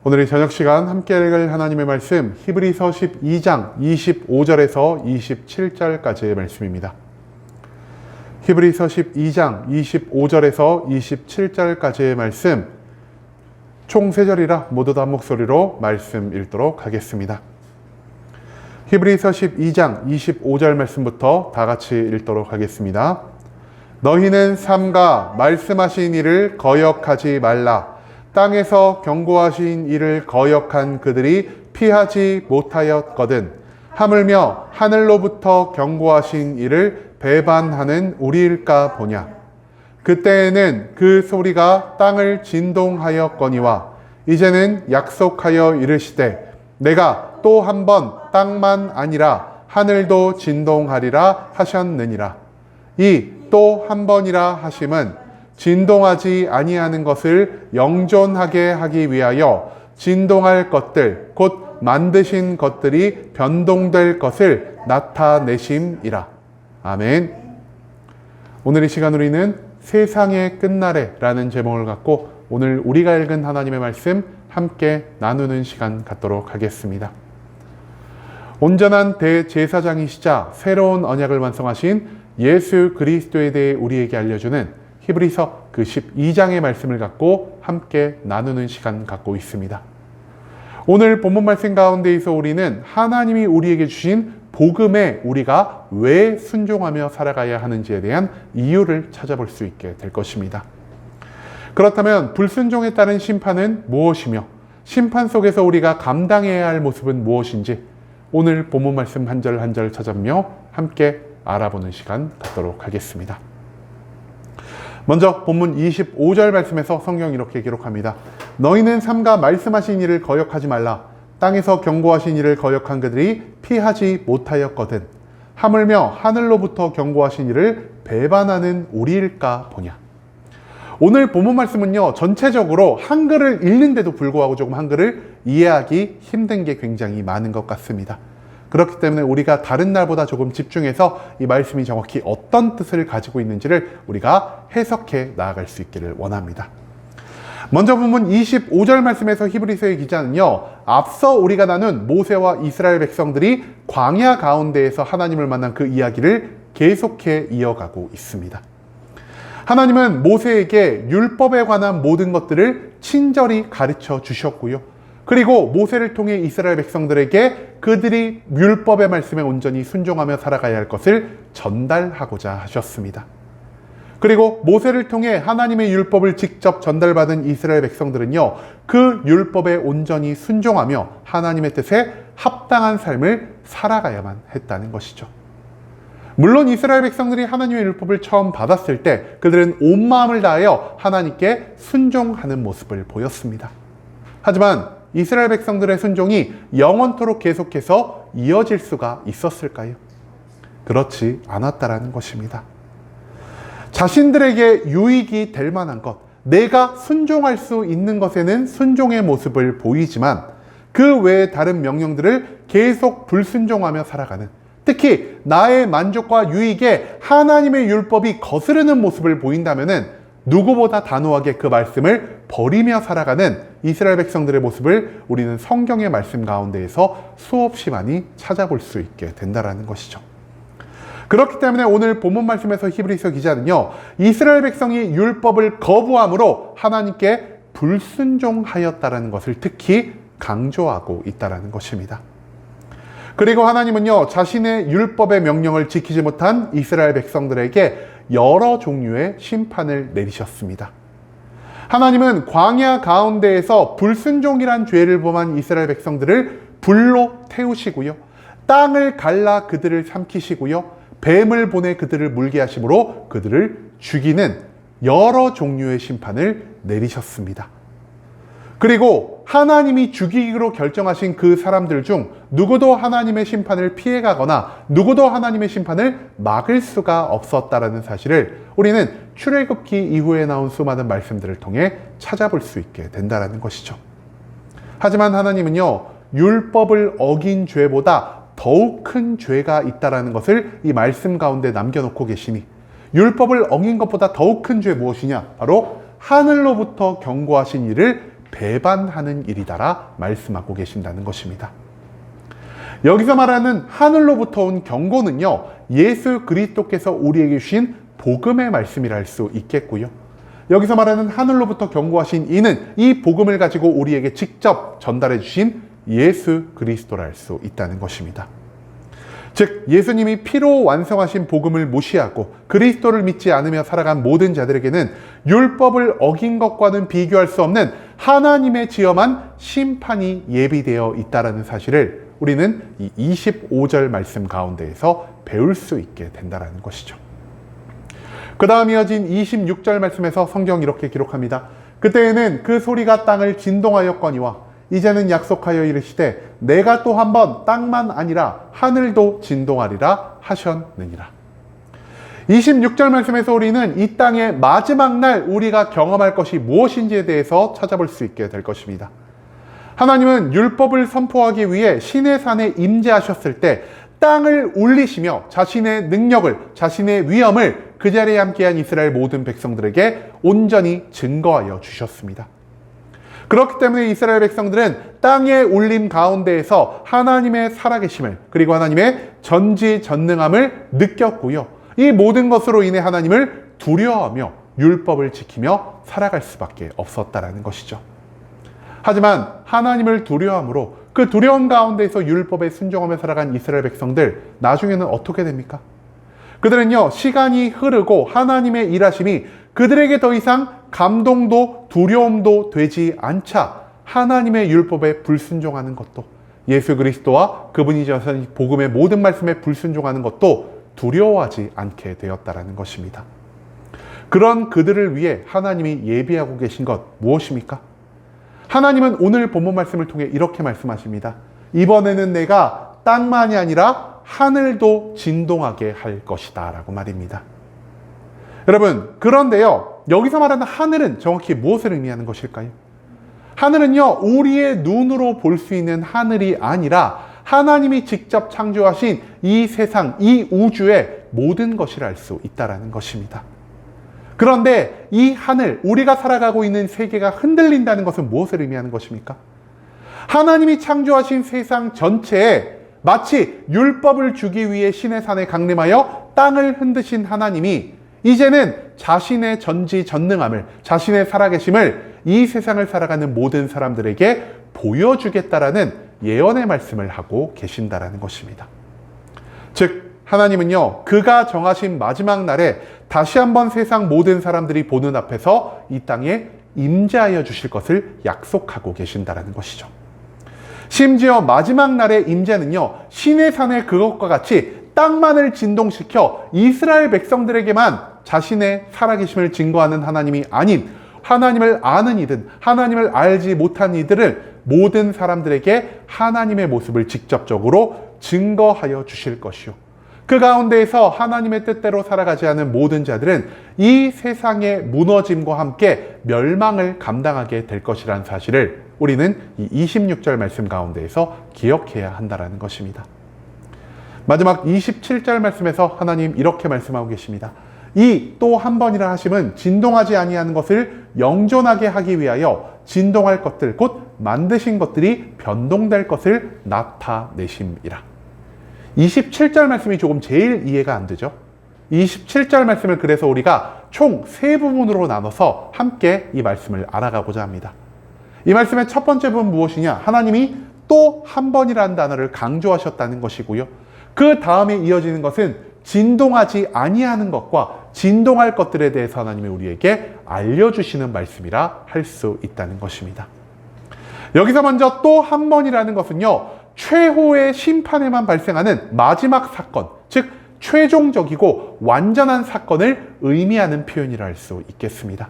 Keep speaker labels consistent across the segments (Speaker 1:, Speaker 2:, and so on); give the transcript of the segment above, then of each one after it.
Speaker 1: 오늘 저녁 시간 함께 읽을 하나님의 말씀 히브리서 12장 25절에서 27절까지의 말씀입니다. 히브리서 12장 25절에서 27절까지의 말씀 총 3절이라 모두 다 목소리로 말씀 읽도록 하겠습니다. 히브리서 12장 25절 말씀부터 다 같이 읽도록 하겠습니다. 너희는 삼가 말씀하신 일을 거역하지 말라. 땅에서 경고하신 일을 거역한 그들이 피하지 못하였거든. 하물며 하늘로부터 경고하신 일을 배반하는 우리일까 보냐. 그때에는 그 소리가 땅을 진동하였거니와 이제는 약속하여 이르시되 내가 또 한 번 땅만 아니라 하늘도 진동하리라 하셨느니라. 이 또 한 번이라 하심은 진동하지 아니하는 것을 영존하게 하기 위하여 진동할 것들 곧 만드신 것들이 변동될 것을 나타내심이라. 아멘. 오늘 이 시간 우리는 세상의 끝날에 라는 제목을 갖고 오늘 우리가 읽은 하나님의 말씀 함께 나누는 시간 갖도록 하겠습니다. 온전한 대제사장이시자 새로운 언약을 완성하신 예수 그리스도에 대해 우리에게 알려주는 히브리서 그 12장의 말씀을 갖고 함께 나누는 시간 갖고 있습니다. 오늘 본문 말씀 가운데에서 우리는 하나님이 우리에게 주신 복음에 우리가 왜 순종하며 살아가야 하는지에 대한 이유를 찾아볼 수 있게 될 것입니다. 그렇다면 불순종에 따른 심판은 무엇이며 심판 속에서 우리가 감당해야 할 모습은 무엇인지 오늘 본문 말씀 한 절 한 절 찾아보며 함께 알아보는 시간 갖도록 하겠습니다. 먼저 본문 25절 말씀에서 성경이 이렇게 기록합니다. 너희는 삼가 말씀하신 일을 거역하지 말라. 땅에서 경고하신 일을 거역한 그들이 피하지 못하였거든. 하물며 하늘로부터 경고하신 일을 배반하는 우리일까 보냐. 오늘 본문 말씀은요, 전체적으로 한글을 읽는데도 불구하고 조금 한글을 이해하기 힘든 게 굉장히 많은 것 같습니다. 그렇기 때문에 우리가 다른 날보다 조금 집중해서 이 말씀이 정확히 어떤 뜻을 가지고 있는지를 우리가 해석해 나아갈 수 있기를 원합니다. 먼저 본문 25절 말씀에서 히브리서의 기자는요, 앞서 우리가 나눈 모세와 이스라엘 백성들이 광야 가운데에서 하나님을 만난 그 이야기를 계속해 이어가고 있습니다. 하나님은 모세에게 율법에 관한 모든 것들을 친절히 가르쳐 주셨고요. 그리고 모세를 통해 이스라엘 백성들에게 그들이 율법의 말씀에 온전히 순종하며 살아가야 할 것을 전달하고자 하셨습니다. 그리고 모세를 통해 하나님의 율법을 직접 전달받은 이스라엘 백성들은요, 그 율법에 온전히 순종하며 하나님의 뜻에 합당한 삶을 살아가야만 했다는 것이죠. 물론 이스라엘 백성들이 하나님의 율법을 처음 받았을 때 그들은 온 마음을 다하여 하나님께 순종하는 모습을 보였습니다. 하지만 이스라엘 백성들의 순종이 영원토록 계속해서 이어질 수가 있었을까요? 그렇지 않았다라는 것입니다. 자신들에게 유익이 될 만한 것, 내가 순종할 수 있는 것에는 순종의 모습을 보이지만 그 외에 다른 명령들을 계속 불순종하며 살아가는, 특히 나의 만족과 유익에 하나님의 율법이 거스르는 모습을 보인다면은 누구보다 단호하게 그 말씀을 버리며 살아가는 이스라엘 백성들의 모습을 우리는 성경의 말씀 가운데에서 수없이 많이 찾아볼 수 있게 된다는 것이죠. 그렇기 때문에 오늘 본문 말씀에서 히브리서 기자는요, 이스라엘 백성이 율법을 거부함으로 하나님께 불순종하였다는 것을 특히 강조하고 있다는 것입니다. 그리고 하나님은요, 자신의 율법의 명령을 지키지 못한 이스라엘 백성들에게 여러 종류의 심판을 내리셨습니다. 하나님은 광야 가운데에서 불순종이란 죄를 범한 이스라엘 백성들을 불로 태우시고요, 땅을 갈라 그들을 삼키시고요, 뱀을 보내 그들을 물게 하심으로 그들을 죽이는 여러 종류의 심판을 내리셨습니다. 그리고 하나님이 죽이기로 결정하신 그 사람들 중 누구도 하나님의 심판을 피해가거나 누구도 하나님의 심판을 막을 수가 없었다라는 사실을 우리는 출애굽기 이후에 나온 수많은 말씀들을 통해 찾아볼 수 있게 된다는 것이죠. 하지만 하나님은요, 율법을 어긴 죄보다 더욱 큰 죄가 있다는 것을 이 말씀 가운데 남겨놓고 계시니, 율법을 어긴 것보다 더욱 큰 죄 무엇이냐? 바로 하늘로부터 경고하신 일을 배반하는 일이다라 말씀하고 계신다는 것입니다. 여기서 말하는 하늘로부터 온 경고는요, 예수 그리스도께서 우리에게 주신 복음의 말씀이라 할 수 있겠고요. 여기서 말하는 하늘로부터 경고하신 이는 이 복음을 가지고 우리에게 직접 전달해 주신 예수 그리스도라 할 수 있다는 것입니다. 즉 예수님이 피로 완성하신 복음을 무시하고 그리스도를 믿지 않으며 살아간 모든 자들에게는 율법을 어긴 것과는 비교할 수 없는 하나님의 지엄한 심판이 예비되어 있다는 사실을 우리는 이 25절 말씀 가운데에서 배울 수 있게 된다는 것이죠. 그 다음 이어진 26절 말씀에서 성경 이렇게 기록합니다. 그때에는 그 소리가 땅을 진동하였거니와 이제는 약속하여 이르시되 내가 또 한 번 땅만 아니라 하늘도 진동하리라 하셨느니라. 26절 말씀에서 우리는 이 땅의 마지막 날 우리가 경험할 것이 무엇인지에 대해서 찾아볼 수 있게 될 것입니다. 하나님은 율법을 선포하기 위해 시내산에 임재하셨을 때 땅을 울리시며 자신의 능력을, 자신의 위엄을 그 자리에 함께한 이스라엘 모든 백성들에게 온전히 증거하여 주셨습니다. 그렇기 때문에 이스라엘 백성들은 땅의 울림 가운데에서 하나님의 살아계심을, 그리고 하나님의 전지전능함을 느꼈고요. 이 모든 것으로 인해 하나님을 두려워하며 율법을 지키며 살아갈 수밖에 없었다라는 것이죠. 하지만 하나님을 두려워함으로 그 두려움 가운데서 율법에 순종하며 살아간 이스라엘 백성들, 나중에는 어떻게 됩니까? 그들은요, 시간이 흐르고 하나님의 일하심이 그들에게 더 이상 감동도 두려움도 되지 않자 하나님의 율법에 불순종하는 것도, 예수 그리스도와 그분이 전하신 복음의 모든 말씀에 불순종하는 것도 두려워하지 않게 되었다라는 것입니다. 그런 그들을 위해 하나님이 예비하고 계신 것 무엇입니까? 하나님은 오늘 본문 말씀을 통해 이렇게 말씀하십니다. 이번에는 내가 땅만이 아니라 하늘도 진동하게 할 것이다 라고 말입니다. 여러분, 그런데요, 여기서 말하는 하늘은 정확히 무엇을 의미하는 것일까요? 하늘은요, 우리의 눈으로 볼 수 있는 하늘이 아니라 하나님이 직접 창조하신 이 세상, 이 우주의 모든 것을 알 수 있다는 것입니다. 그런데 이 하늘, 우리가 살아가고 있는 세계가 흔들린다는 것은 무엇을 의미하는 것입니까? 하나님이 창조하신 세상 전체에 마치 율법을 주기 위해 시내산에 강림하여 땅을 흔드신 하나님이 이제는 자신의 전지전능함을, 자신의 살아계심을 이 세상을 살아가는 모든 사람들에게 보여주겠다라는 예언의 말씀을 하고 계신다라는 것입니다. 즉 하나님은요, 그가 정하신 마지막 날에 다시 한번 세상 모든 사람들이 보는 앞에서 이 땅에 임재하여 주실 것을 약속하고 계신다라는 것이죠. 심지어 마지막 날의 임재는요, 시내산의 그것과 같이 땅만을 진동시켜 이스라엘 백성들에게만 자신의 살아계심을 증거하는 하나님이 아닌, 하나님을 아는 이든 하나님을 알지 못한 이들은 모든 사람들에게 하나님의 모습을 직접적으로 증거하여 주실 것이요, 그 가운데에서 하나님의 뜻대로 살아가지 않은 모든 자들은 이 세상의 무너짐과 함께 멸망을 감당하게 될 것이라는 사실을 우리는 이 26절 말씀 가운데에서 기억해야 한다는 것입니다. 마지막 27절 말씀에서 하나님 이렇게 말씀하고 계십니다. 이 또 한 번이라 하심은 진동하지 아니하는 것을 영존하게 하기 위하여 진동할 것들, 곧 만드신 것들이 변동될 것을 나타내심이라. 27절 말씀이 조금 제일 이해가 안 되죠. 27절 말씀을 그래서 우리가 총 3부분으로 나눠서 함께 이 말씀을 알아가고자 합니다. 이 말씀의 첫 번째 부분 무엇이냐? 하나님이 또 한 번이라는 단어를 강조하셨다는 것이고요. 그 다음에 이어지는 것은 진동하지 아니하는 것과 진동할 것들에 대해서 하나님이 우리에게 알려주시는 말씀이라 할 수 있다는 것입니다. 여기서 먼저 또 한 번이라는 것은요, 최후의 심판에만 발생하는 마지막 사건, 즉 최종적이고 완전한 사건을 의미하는 표현이라 할 수 있겠습니다.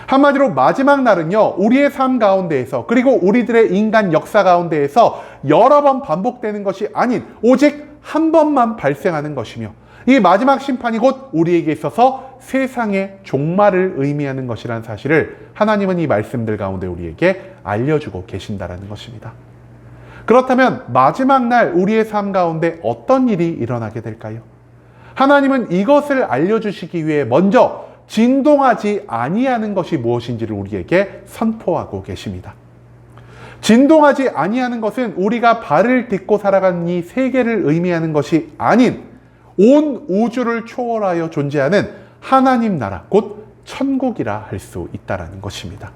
Speaker 1: 한마디로 마지막 날은요, 우리의 삶 가운데에서, 그리고 우리들의 인간 역사 가운데에서 여러 번 반복되는 것이 아닌 오직 한 번만 발생하는 것이며, 이 마지막 심판이 곧 우리에게 있어서 세상의 종말을 의미하는 것이라는 사실을 하나님은 이 말씀들 가운데 우리에게 알려주고 계신다는 것입니다. 그렇다면 마지막 날 우리의 삶 가운데 어떤 일이 일어나게 될까요? 하나님은 이것을 알려주시기 위해 먼저 진동하지 아니하는 것이 무엇인지를 우리에게 선포하고 계십니다. 진동하지 아니하는 것은 우리가 발을 딛고 살아가는 이 세계를 의미하는 것이 아닌 온 우주를 초월하여 존재하는 하나님 나라, 곧 천국이라 할 수 있다는 것입니다.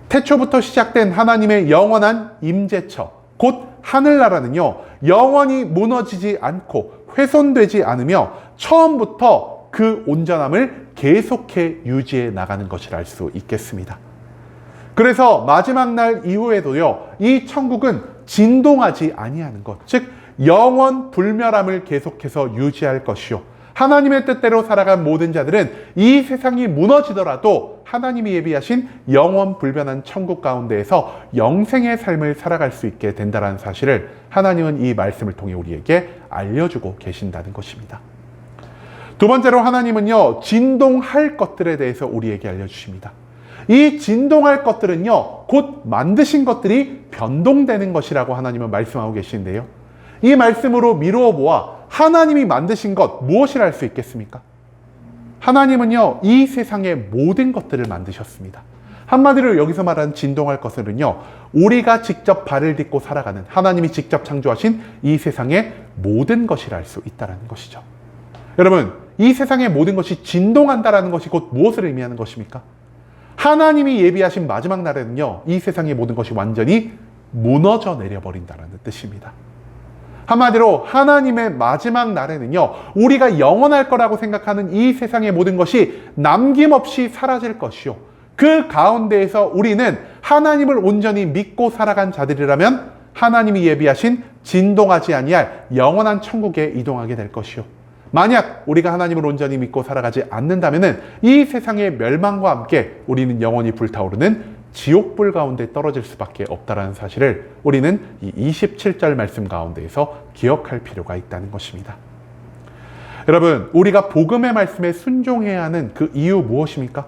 Speaker 1: 태초부터 시작된 하나님의 영원한 임재처, 곧 하늘나라는요, 영원히 무너지지 않고 훼손되지 않으며 처음부터 그 온전함을 계속해 유지해 나가는 것을 알 수 있겠습니다. 그래서 마지막 날 이후에도요, 이 천국은 진동하지 아니하는 것, 즉 영원 불멸함을 계속해서 유지할 것이요, 하나님의 뜻대로 살아간 모든 자들은 이 세상이 무너지더라도 하나님이 예비하신 영원 불변한 천국 가운데에서 영생의 삶을 살아갈 수 있게 된다는 사실을 하나님은 이 말씀을 통해 우리에게 알려주고 계신다는 것입니다. 두 번째로 하나님은요, 진동할 것들에 대해서 우리에게 알려주십니다. 이 진동할 것들은요, 곧 만드신 것들이 변동되는 것이라고 하나님은 말씀하고 계신데요, 이 말씀으로 미루어 보아 하나님이 만드신 것 무엇이라 할 수 있겠습니까? 하나님은요, 이 세상의 모든 것들을 만드셨습니다. 한마디로 여기서 말하는 진동할 것은요, 우리가 직접 발을 딛고 살아가는 하나님이 직접 창조하신 이 세상의 모든 것이라 할 수 있다는 것이죠. 여러분, 이 세상의 모든 것이 진동한다라는 것이 곧 무엇을 의미하는 것입니까? 하나님이 예비하신 마지막 날에는요, 이 세상의 모든 것이 완전히 무너져 내려버린다는 뜻입니다. 한마디로 하나님의 마지막 날에는요, 우리가 영원할 거라고 생각하는 이 세상의 모든 것이 남김없이 사라질 것이요, 그 가운데에서 우리는 하나님을 온전히 믿고 살아간 자들이라면 하나님이 예비하신 진동하지 아니할 영원한 천국에 이동하게 될 것이요, 만약 우리가 하나님을 온전히 믿고 살아가지 않는다면 이 세상의 멸망과 함께 우리는 영원히 불타오르는 지옥불 가운데 떨어질 수밖에 없다는 사실을 우리는 이 27절 말씀 가운데에서 기억할 필요가 있다는 것입니다. 여러분, 우리가 복음의 말씀에 순종해야 하는 그 이유 무엇입니까?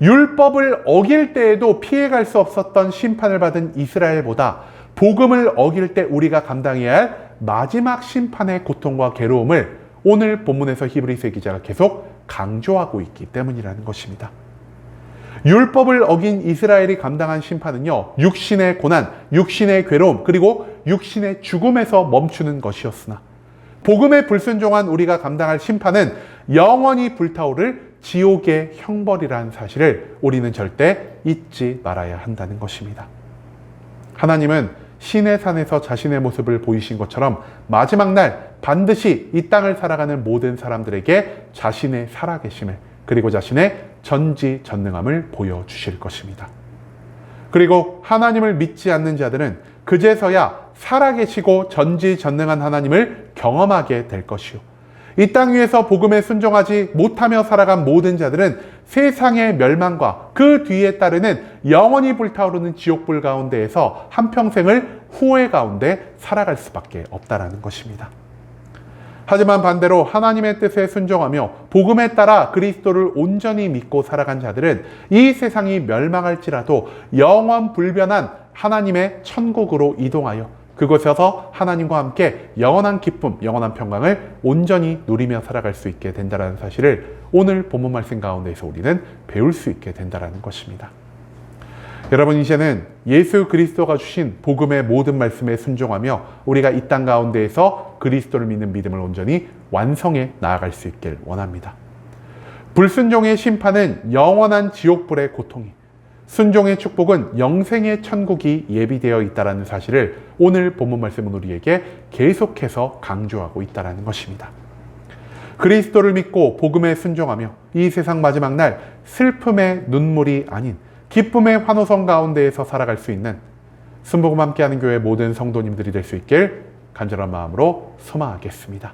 Speaker 1: 율법을 어길 때에도 피해갈 수 없었던 심판을 받은 이스라엘보다 복음을 어길 때 우리가 감당해야 할 마지막 심판의 고통과 괴로움을 오늘 본문에서 히브리서 기자가 계속 강조하고 있기 때문이라는 것입니다. 율법을 어긴 이스라엘이 감당한 심판은요, 육신의 고난, 육신의 괴로움, 그리고 육신의 죽음에서 멈추는 것이었으나 복음에 불순종한 우리가 감당할 심판은 영원히 불타오를 지옥의 형벌이라는 사실을 우리는 절대 잊지 말아야 한다는 것입니다. 하나님은 신의 산에서 자신의 모습을 보이신 것처럼 마지막 날 반드시 이 땅을 살아가는 모든 사람들에게 자신의 살아계심을, 그리고 자신의 전지전능함을 보여주실 것입니다. 그리고 하나님을 믿지 않는 자들은 그제서야 살아계시고 전지전능한 하나님을 경험하게 될 것이요, 이 땅 위에서 복음에 순종하지 못하며 살아간 모든 자들은 세상의 멸망과 그 뒤에 따르는 영원히 불타오르는 지옥불 가운데에서 한평생을 후회 가운데 살아갈 수밖에 없다는 것입니다. 하지만 반대로 하나님의 뜻에 순종하며 복음에 따라 그리스도를 온전히 믿고 살아간 자들은 이 세상이 멸망할지라도 영원 불변한 하나님의 천국으로 이동하여 그곳에서 하나님과 함께 영원한 기쁨, 영원한 평강을 온전히 누리며 살아갈 수 있게 된다는 사실을 오늘 본문 말씀 가운데서 우리는 배울 수 있게 된다는 것입니다. 여러분, 이제는 예수 그리스도가 주신 복음의 모든 말씀에 순종하며 우리가 이 땅 가운데에서 그리스도를 믿는 믿음을 온전히 완성해 나아갈 수 있길 원합니다. 불순종의 심판은 영원한 지옥불의 고통이, 순종의 축복은 영생의 천국이 예비되어 있다는 사실을 오늘 본문 말씀은 우리에게 계속해서 강조하고 있다는 것입니다. 그리스도를 믿고 복음에 순종하며 이 세상 마지막 날 슬픔의 눈물이 아닌 기쁨의 환호성 가운데에서 살아갈 수 있는 순복음 함께하는 교회 모든 성도님들이 될 수 있길 간절한 마음으로 소망하겠습니다.